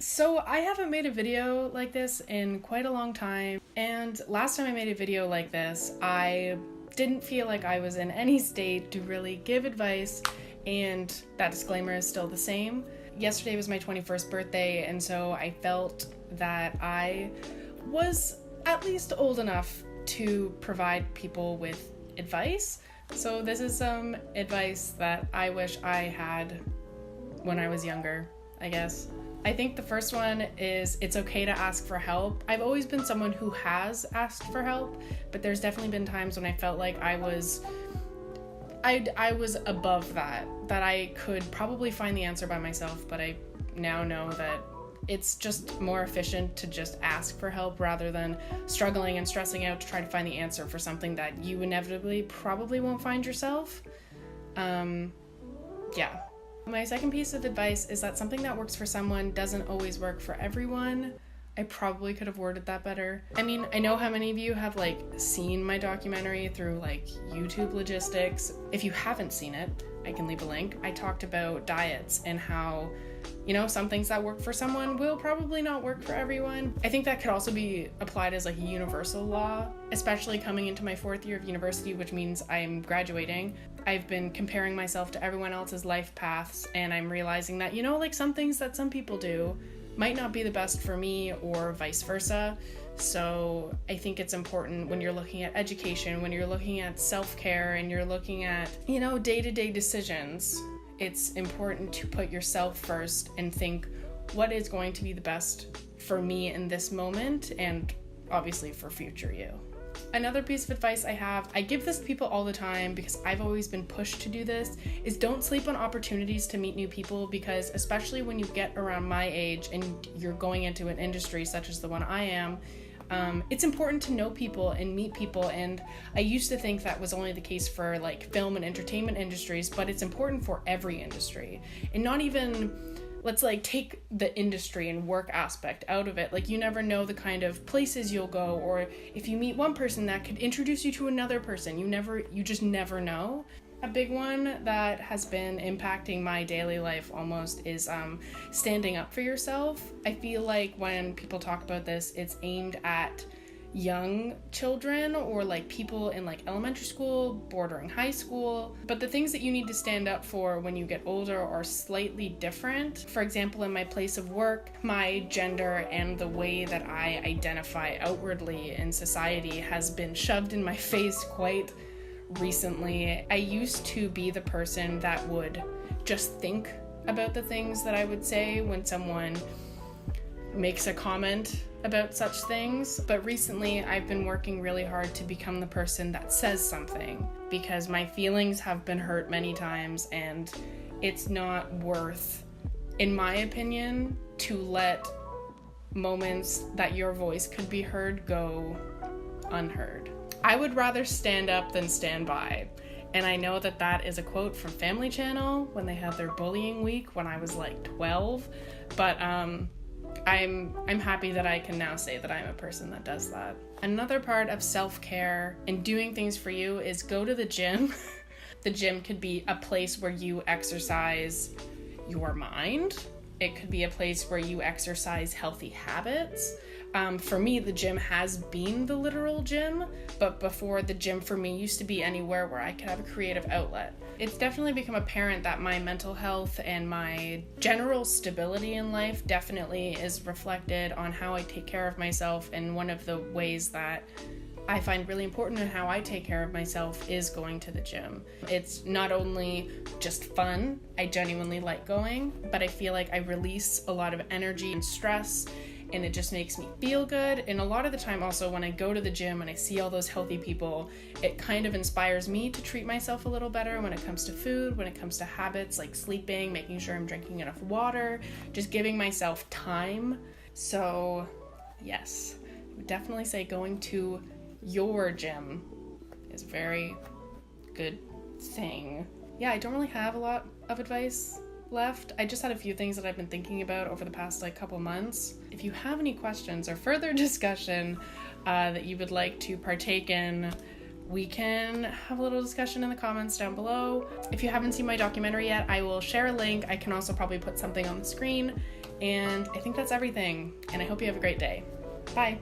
So I haven't made a video like this in quite a long time, and last time I made a video like this, I didn't feel like I was in any state to really give advice, and that disclaimer is still the same. Yesterday was my 21st birthday, and so I felt that I was at least old enough to provide people with advice. So this is some advice that I wish I had when I was younger, I guess. I think the first one is it's okay to ask for help. I've always been someone who has asked for help, but there's definitely been times when I felt like I was above that I could probably find the answer by myself, but I now know that it's just more efficient to just ask for help rather than struggling and stressing out to try to find the answer for something that you inevitably probably won't find yourself. Yeah. My second piece of advice is that something that works for someone doesn't always work for everyone. I probably could have worded that better. I mean, I know how many of you have seen my documentary through YouTube logistics. If you haven't seen it, I can leave a link. I talked about diets and how, some things that work for someone will probably not work for everyone. I think that could also be applied as a universal law, especially coming into my 4th year of university, which means I'm graduating. I've been comparing myself to everyone else's life paths, and I'm realizing that, some things that some people do might not be the best for me or vice versa. So I think it's important when you're looking at education, when you're looking at self-care, and you're looking at, day-to-day decisions, it's important to put yourself first and think what is going to be the best for me in this moment and obviously for future you. Another piece of advice I give this to people all the time because I've always been pushed to do this, is don't sleep on opportunities to meet new people, because especially when you get around my age and you're going into an industry such as the one I am, it's important to know people and meet people, and I used to think that was only the case for film and entertainment industries, but it's important for every industry. And not even, let's take the industry and work aspect out of it. You never know the kind of places you'll go, or if you meet one person that could introduce you to another person, you just never know. A big one that has been impacting my daily life almost is standing up for yourself. I feel like when people talk about this, it's aimed at young children or people in elementary school, bordering high school. But the things that you need to stand up for when you get older are slightly different. For example, in my place of work, my gender and the way that I identify outwardly in society has been shoved in my face quite recently. I used to be the person that would just think about the things that I would say when someone makes a comment about such things, but recently I've been working really hard to become the person that says something, because my feelings have been hurt many times, and it's not worth, in my opinion, to let moments that your voice could be heard go unheard. I would rather stand up than stand by. And I know that is a quote from Family Channel when they had their bullying week when I was 12, but I'm happy that I can now say that I'm a person that does that. Another part of self-care and doing things for you is go to the gym. The gym could be a place where you exercise your mind. It could be a place where you exercise healthy habits. For me, the gym has been the literal gym, but before, the gym for me used to be anywhere where I could have a creative outlet. It's definitely become apparent that my mental health and my general stability in life definitely is reflected on how I take care of myself, and one of the ways that I find really important in how I take care of myself is going to the gym. It's not only just fun, I genuinely like going, but I feel like I release a lot of energy and stress, and it just makes me feel good. And a lot of the time also when I go to the gym and I see all those healthy people, it kind of inspires me to treat myself a little better when it comes to food, when it comes to habits like sleeping, making sure I'm drinking enough water, just giving myself time. So yes, I would definitely say going to your gym is a very good thing. Yeah, I don't really have a lot of advice left. I just had a few things that I've been thinking about over the past couple months. If you have any questions or further discussion that you would like to partake in, we can have a little discussion in the comments down below. If you haven't seen my documentary yet, I will share a link. I can also probably put something on the screen. And I think that's everything. And I hope you have a great day. Bye.